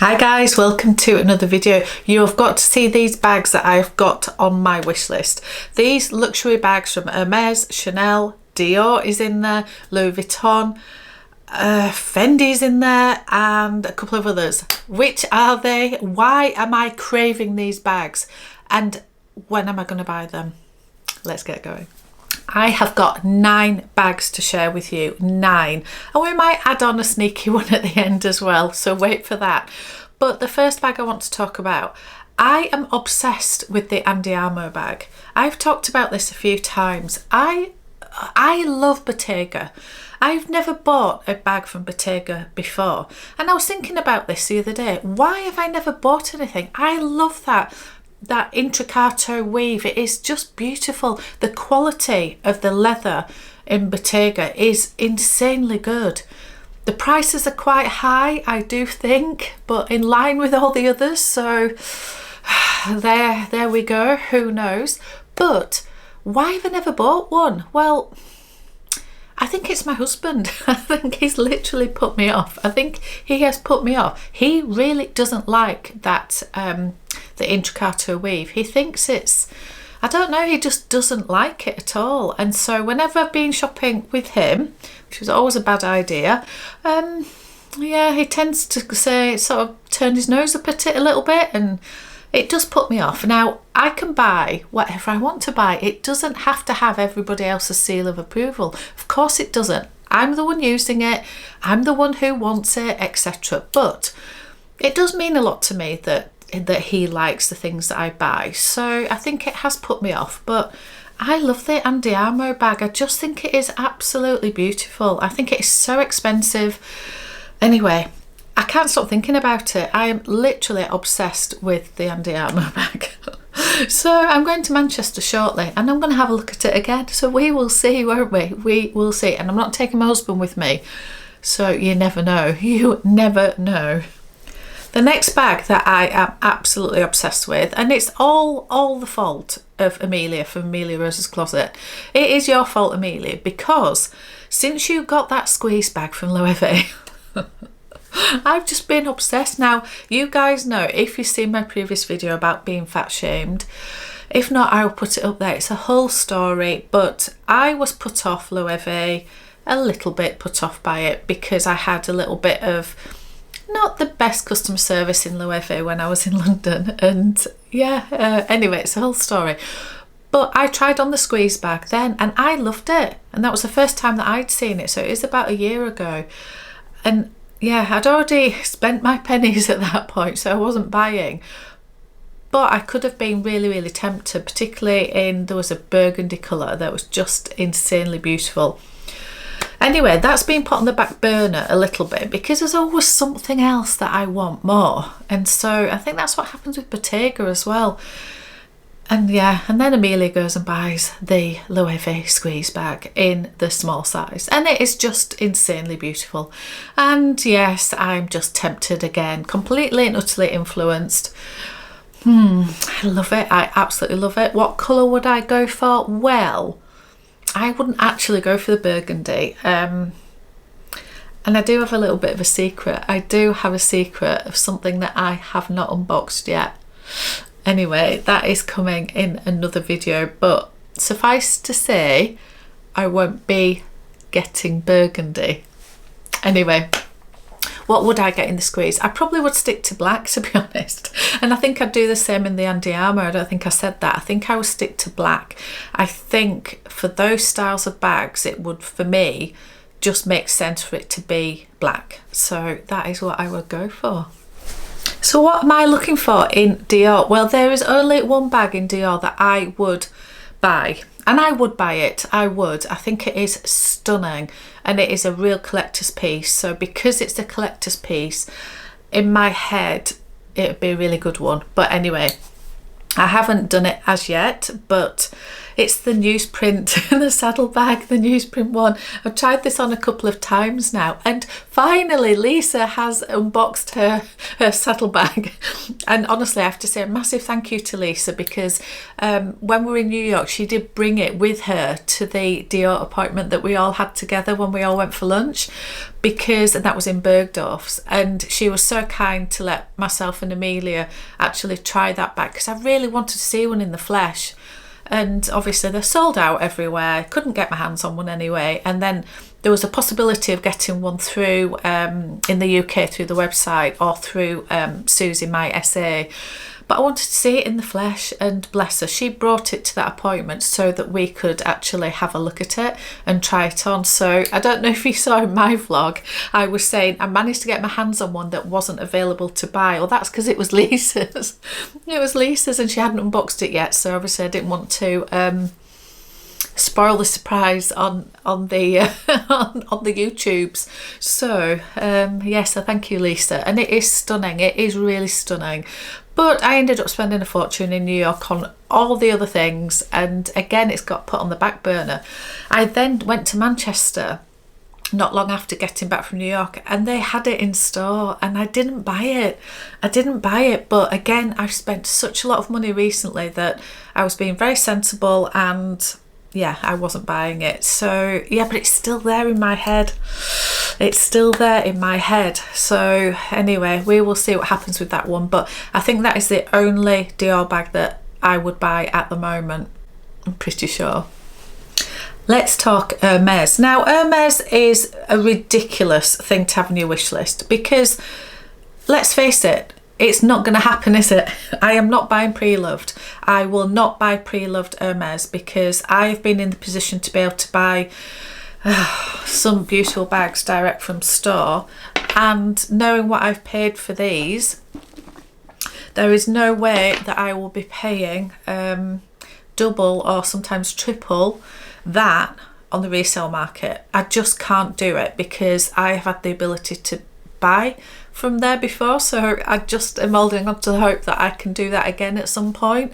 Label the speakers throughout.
Speaker 1: Hi guys, welcome to another video. You have got to see these bags that I've got on my wish list. These luxury bags from Hermes, Chanel, Dior is in there, Louis Vuitton, Fendi's in there and a couple of others. Which are they? Why am I craving these bags? And when am I going to buy them? Let's get going. I have got 9 bags to share with you, 9, and we might add on a sneaky one at the end as well, so wait for that. But the first bag I want to talk about, I am obsessed with the Ando bag. I've talked about this a few times. I love Bottega. I've never bought a bag from Bottega before, and I was thinking about this the other day. Why have I never bought anything? I love that intricato weave. It is just beautiful. The quality of the leather in Bottega is insanely good. The prices are quite high, I do think, but in line with all the others, so there we go, who knows. But why have I never bought one? Well, I think it's my husband. I think he's literally put me off. I think he has put me off. He really doesn't like that the intricato weave. He thinks it's, I don't know, he just doesn't like it at all. And so whenever I've been shopping with him, which was always a bad idea, yeah, he tends to say, sort of turn his nose up at it a little bit, and it does put me off. Now, I can buy whatever I want to buy. It doesn't have to have everybody else's seal of approval. Of course it doesn't. I'm the one using it. I'm the one who wants it, etc. But it does mean a lot to me that he likes the things that I buy. So I think it has put me off. But I love the Ando bag. I just think it is absolutely beautiful. I think it is so expensive. Anyway, I can't stop thinking about it. I am literally obsessed with the Ando bag. So I'm going to Manchester shortly and I'm going to have a look at it again. So we will see, won't we? We will see. And I'm not taking my husband with me. So you never know. You never know. The next bag that I am absolutely obsessed with, and it's all the fault of Amelia from Amelia Rose's Closet. It is your fault, Amelia, because since you got that squeeze bag from Loewe, I've just been obsessed. Now, you guys know, if you've seen my previous video about being fat shamed, if not, I will put it up there. It's a whole story, but I was put off Loewe, a little bit put off by it, because I had a little bit of not the best customer service in Loewe when I was in London, and yeah, anyway, it's a whole story. But I tried on the squeeze bag then and I loved it, and that was the first time that I'd seen it, so it is about a year ago. And yeah, I'd already spent my pennies at that point, so I wasn't buying. But I could have been really tempted, particularly there was a burgundy colour that was just insanely beautiful. Anyway, that's been put on the back burner a little bit because there's always something else that I want more. And so I think that's what happens with Bottega as well. And yeah, and then Amelia goes and buys the Loewe squeeze bag in the small size, and it is just insanely beautiful. And yes, I'm just tempted again, completely and utterly influenced. I love it. I absolutely love it. What colour would I go for? Well, I wouldn't actually go for the burgundy. And I do have a little bit of a secret. I do have a secret of something that I have not unboxed yet. Anyway, that is coming in another video, but suffice to say, I won't be getting burgundy. Anyway, what would I get in the squeeze? I probably would stick to black, to be honest. And I think I'd do the same in the Ando. I don't think I said that. I think I would stick to black. I think for those styles of bags, it would, for me, just make sense for it to be black. So that is what I would go for. So what am I looking for in Dior? Well, there is only one bag in Dior that I would buy, and I would buy it. I would. I think it is stunning, and it is a real collector's piece. So because it's a collector's piece, in my head, it would be a really good one. But anyway, I haven't done it as yet, but It's the newsprint, the saddle bag, the newsprint one. I've tried this on a couple of times now, and finally Lisa has unboxed her saddle bag. And honestly, I have to say a massive thank you to Lisa, because when we were in New York, she did bring it with her to the Dior appointment that we all had together when we all went for lunch, and that was in Bergdorf's, and she was so kind to let myself and Amelia actually try that bag, because I really wanted to see one in the flesh. And obviously they're sold out everywhere, couldn't get my hands on one anyway. And then there was a possibility of getting one through in the UK through the website, or through Susie, my SA, but I wanted to see it in the flesh, and bless her, she brought it to that appointment so that we could actually have a look at it and try it on. So I don't know if you saw in my vlog, I was saying I managed to get my hands on one that wasn't available to buy. Well, that's because it was Lisa's. It was Lisa's and she hadn't unboxed it yet, so obviously I didn't want to spoil the surprise on the on the YouTubes. So yes, so thank you, Lisa, and it is stunning. It is really stunning. But I ended up spending a fortune in New York on all the other things, and again it's got put on the back burner. I then went to Manchester not long after getting back from New York, and they had it in store, and I didn't buy it. But again, I've spent such a lot of money recently that I was being very sensible, and yeah, I wasn't buying it. So yeah, but it's still there in my head. It's still there in my head. So anyway, we will see what happens with that one. But I think that is the only Dior bag that I would buy at the moment, I'm pretty sure. Let's talk Hermes. Now, Hermes is a ridiculous thing to have on your wish list, because let's face it, it's not going to happen, is it? I am not buying pre-loved. I will not buy pre-loved Hermes, because I've been in the position to be able to buy some beautiful bags direct from store, and knowing what I've paid for these, there is no way that I will be paying double or sometimes triple that on the resale market. I just can't do it, because I have had the ability to buy from there before, so I just am holding on to the hope that I can do that again at some point.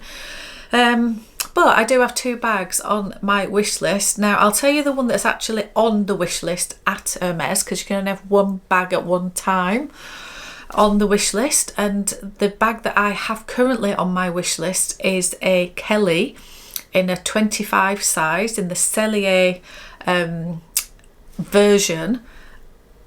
Speaker 1: But I do have two bags on my wish list. Now I'll tell you the one that's actually on the wish list at Hermes, because you can only have one bag at one time on the wish list. And the bag that I have currently on my wish list is a Kelly in a 25 size in the Cellier version,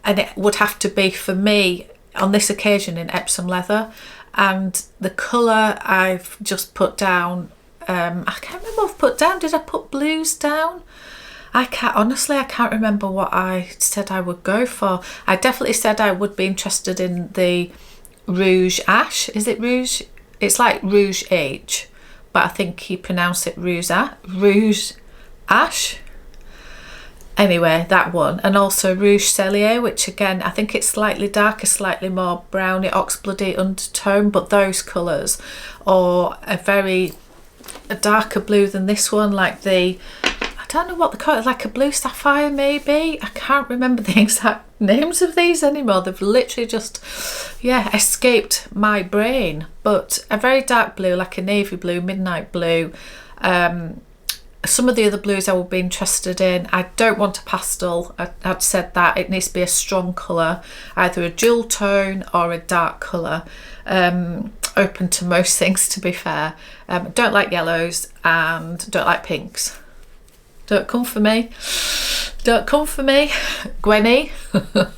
Speaker 1: and it would have to be, for me on this occasion, in Epsom leather. And the colour I've just put down, I can't remember what I've put down. Did I put blues down? I can't remember what I said I would go for. I definitely said I would be interested in the Rouge Ash. Is it Rouge? It's like Rouge H, but I think you pronounce it Rouge Ash. Anyway, that one. And also Rouge Cellier, which again, I think it's slightly darker, slightly more browny, oxbloody undertone, but those colours are a darker blue than this one, like I don't know what the colour, like a blue sapphire maybe. I can't remember the exact names of these anymore. They've literally just, yeah, escaped my brain. But a very dark blue, like a navy blue, midnight blue. Some of the other blues I would be interested in. I don't want a pastel. I'd said that. It needs to be a strong colour, either a jewel tone or a dark colour. Open to most things, to be fair. Don't like yellows and don't like pinks. Don't come for me. Don't come for me. Gwenny,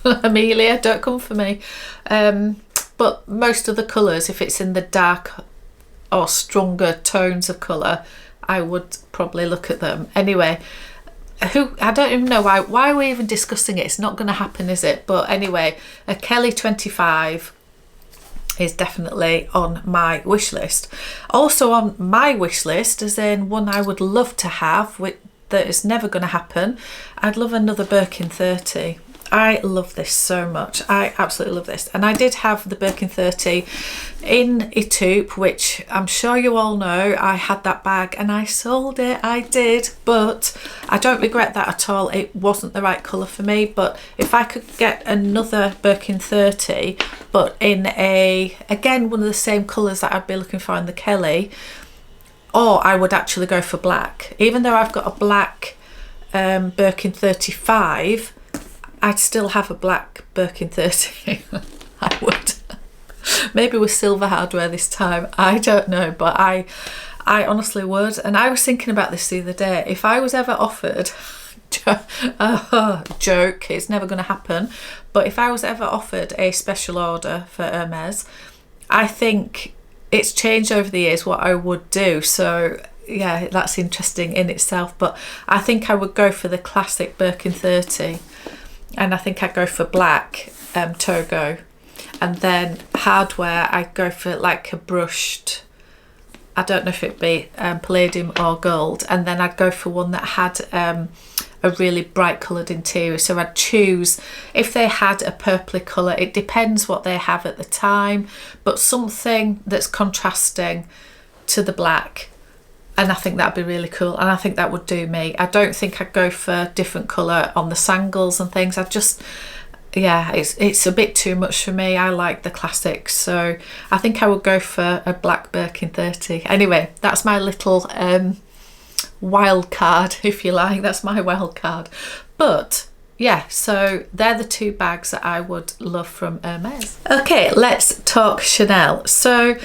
Speaker 1: Amelia, don't come for me. But most of the colours, if it's in the dark or stronger tones of colour, I would probably look at them. Anyway, I don't even know why we're even discussing it. It's not going to happen, is it? But anyway, a Kelly 25 is definitely on my wish list. Also on my wish list, as in one I would love to have, that is never going to happen, I'd love another Birkin 30. I love this so much. I absolutely love this. And I did have the Birkin 30 in a taupe, which I'm sure you all know. I had that bag and I sold it. I did, but I don't regret that at all. It wasn't the right colour for me. But if I could get another Birkin 30, but in again, one of the same colours that I'd be looking for in the Kelly, or I would actually go for black. Even though I've got a black Birkin 35, I'd still have a black Birkin 30. I would. Maybe with silver hardware this time, I don't know, but I honestly would. And I was thinking about this the other day. If I was ever offered, joke, it's never going to happen, but if I was ever offered a special order for Hermes, I think it's changed over the years what I would do. So yeah, that's interesting in itself, but I think I would go for the classic Birkin 30, and I think I'd go for black Togo, and then hardware I'd go for like a brushed, I don't know if it'd be palladium or gold, and then I'd go for one that had a really bright coloured interior. So I'd choose, if they had a purpley colour, it depends what they have at the time, but something that's contrasting to the black, and I think that'd be really cool, and I think that would do me. I don't think I'd go for different colour on the sangles and things. I'd just, yeah, it's a bit too much for me. I like the classics, so I think I would go for a black Birkin 30. Anyway, that's my little wild card, if you like. That's my wild card. But yeah, so they're the two bags that I would love from Hermes. Okay, let's talk Chanel. So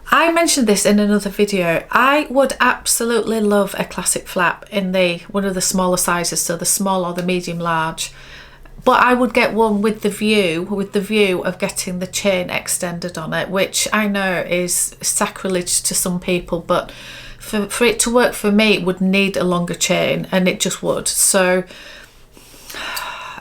Speaker 1: I mentioned this in another video. I would absolutely love a classic flap in one of the smaller sizes, so the small or the medium large. But I would get one with the view of getting the chain extended on it, which I know is sacrilege to some people, but for it to work for me, it would need a longer chain, and it just would. So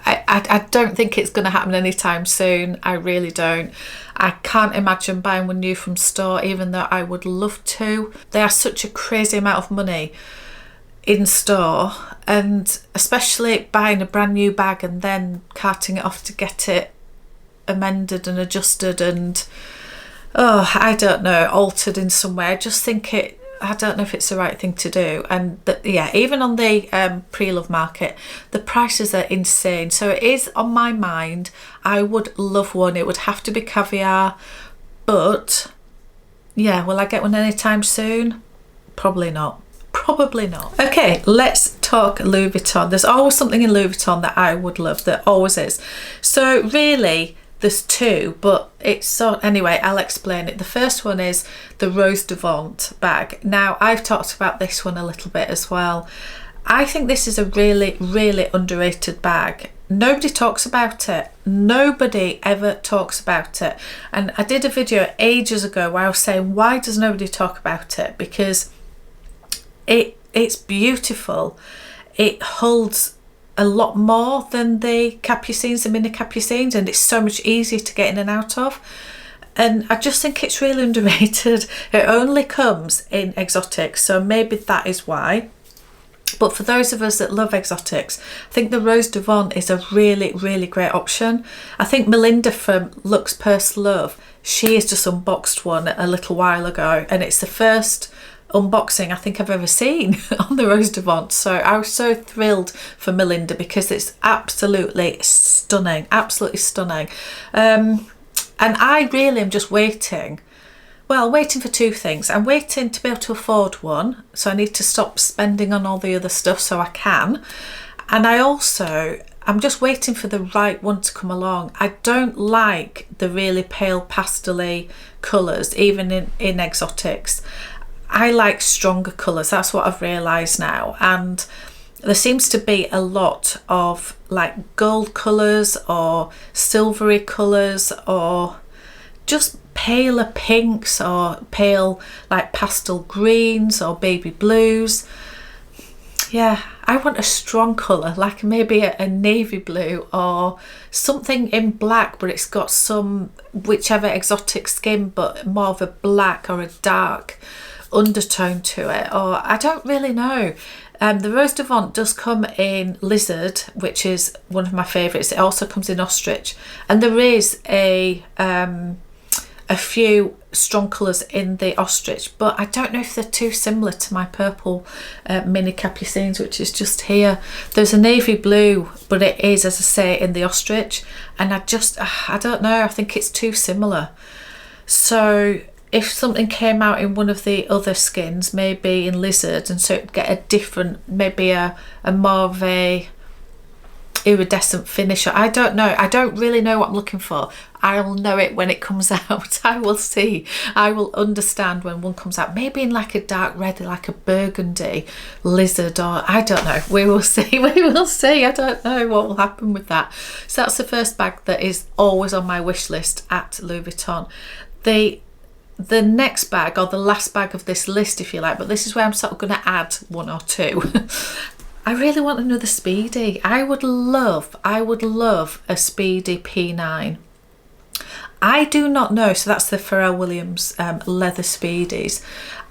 Speaker 1: I don't think it's going to happen anytime soon. I really don't. I can't imagine buying one new from store, even though I would love to. They are such a crazy amount of money in store, and especially buying a brand new bag and then carting it off to get it amended and adjusted and I don't know, altered in some way. I just think I don't know if it's the right thing to do. And yeah, even on the pre-love market, the prices are insane. So it is on my mind. I would love one. It would have to be caviar, but yeah, will I get one anytime soon? Probably not. Probably not. Okay, let's talk Louis Vuitton. There's always something in Louis Vuitton that I would love. There always is. So really, there's two, but it's so, anyway, I'll explain it. The first one is the Rose de Vent bag. Now, I've talked about this one a little bit as well. I think this is a really, really underrated bag. Nobody talks about it. Nobody ever talks about it. And I did a video ages ago where I was saying, why does nobody talk about it? Because it's beautiful. It holds a lot more than the capucines, the mini capucines, and it's so much easier to get in and out of. And I just think it's really underrated. It only comes in exotics, so maybe that is why. But for those of us that love exotics, I think the Rose de Vent is a really, really great option. I think Melinda from Lux Purse Love, she has just unboxed one a little while ago, and it's the first unboxing I think I've ever seen on the Rose de Vent. So I was so thrilled for Melinda because it's absolutely stunning, absolutely stunning. And I really am just waiting for two things. I'm waiting to be able to afford one, so I need to stop spending on all the other stuff so I can. And I'm just waiting for the right one to come along. I don't like the really pale pastel-y colours, even in exotics. I like stronger colours. That's what I've realised now. And there seems to be a lot of like gold colours or silvery colours or just paler pinks or pale like pastel greens or baby blues. Yeah, I want a strong colour, like maybe a navy blue or something in black, but it's got some whichever exotic skin, but more of a black or a dark undertone to it, or I don't really know. The Rose de Vent does come in lizard, which is one of my favourites. It also comes in ostrich, and there is a few strong colours in the ostrich, but I don't know if they're too similar to my purple mini capucines, which is just here. There's a navy blue, but it is, as I say, in the ostrich, and I don't know, I think it's too similar. So if something came out in one of the other skins, maybe in lizard, and so it'd get a different, maybe a more of a iridescent finish. I don't know. I don't really know what I'm looking for. I'll know it when it comes out. I will see. I will understand when one comes out. Maybe in like a dark red, like a burgundy lizard, or I don't know. We will see. We will see. I don't know what will happen with that. So that's the first bag that is always on my wish list at Louis Vuitton. The next bag, or the last bag of this list, if you like, but this is where I'm sort of going to add one or two. I really want another Speedy. I would love a Speedy P9. I do not know, so that's the Pharrell Williams leather Speedies.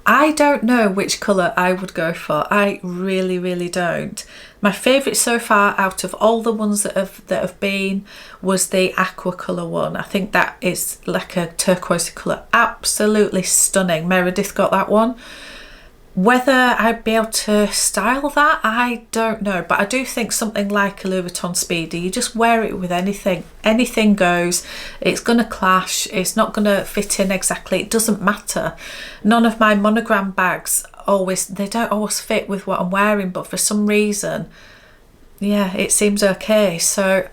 Speaker 1: I don't know which colour I would go for. I really don't. My favourite so far out of all the ones that have been was the aqua colour one. I think that is like a turquoise colour. Absolutely stunning. Meredith got that one. Whether I'd be able to style that, I don't know, but I do think something like a Louis Vuitton Speedy, you just wear it with anything goes. It's going to clash, it's not going to fit in exactly, it doesn't matter. None of my monogram bags they don't always fit with what I'm wearing, but for some reason, yeah, it seems okay. So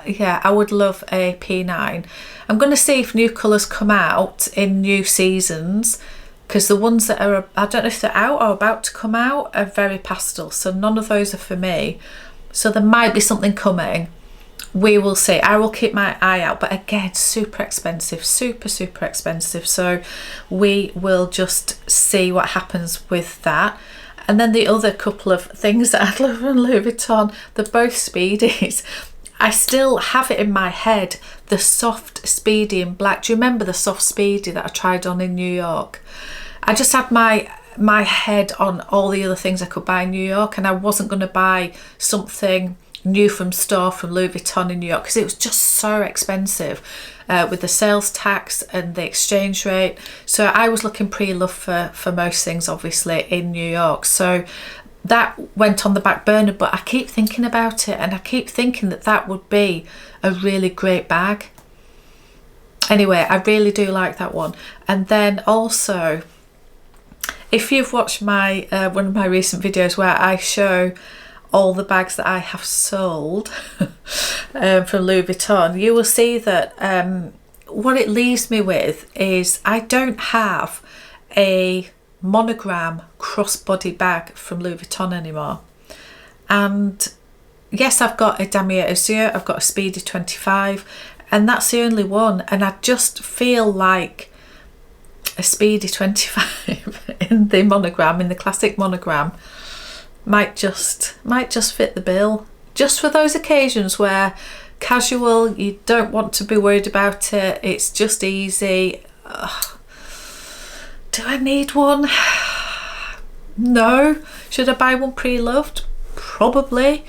Speaker 1: yeah, I would love a P9. I'm going to see if new colours come out in new seasons, because the ones that are, I don't know if they're out or about to come out, are very pastel, so none of those are for me. So there might be something coming. We will see. I will keep my eye out, but again, super expensive, super expensive, so we will just see what happens with that. And then the other couple of things that I love from Louis Vuitton, they're both Speedies. I still have it in my head, the soft Speedy in black. Do you remember the soft Speedy that I tried on in New York? I just had my head on all the other things I could buy in New York, and I wasn't going to buy something new from store from Louis Vuitton in New York because it was just so expensive with the sales tax and the exchange rate. So I was looking pre-loved for most things, obviously, in New York. So that went on the back burner, but I keep thinking about it, and I keep thinking that that would be a really great bag. Anyway, I really do like that one. And then also, if you've watched my one of my recent videos where I show all the bags that I have sold from Louis Vuitton, you will see that what it leaves me with is I don't have a monogram crossbody bag from Louis Vuitton anymore. And yes, I've got a Damier Azur, I've got a Speedy 25, and that's the only one. And I just feel like a Speedy 25 in the monogram, in the classic monogram, might just fit the bill, just for those occasions where casual, you don't want to be worried about it, it's just easy. Ugh. Do I need one? No. Should I buy one pre-loved? Probably.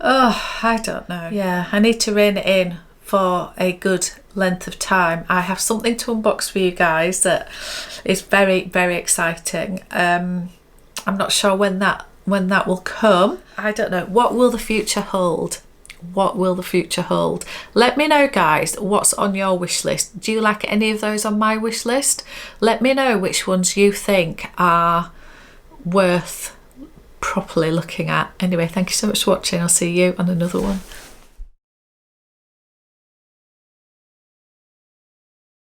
Speaker 1: Oh, I don't know. Yeah, I need to rein it in for a good length of time. I have something to unbox for you guys that is very exciting. I'm not sure when that will come. I don't know. What will the future hold? What will the future hold? Let me know, guys, what's on your wish list. Do you like any of those on my wish list? Let me know which ones you think are worth properly looking at. Anyway, thank you so much for watching. I'll see you on another one.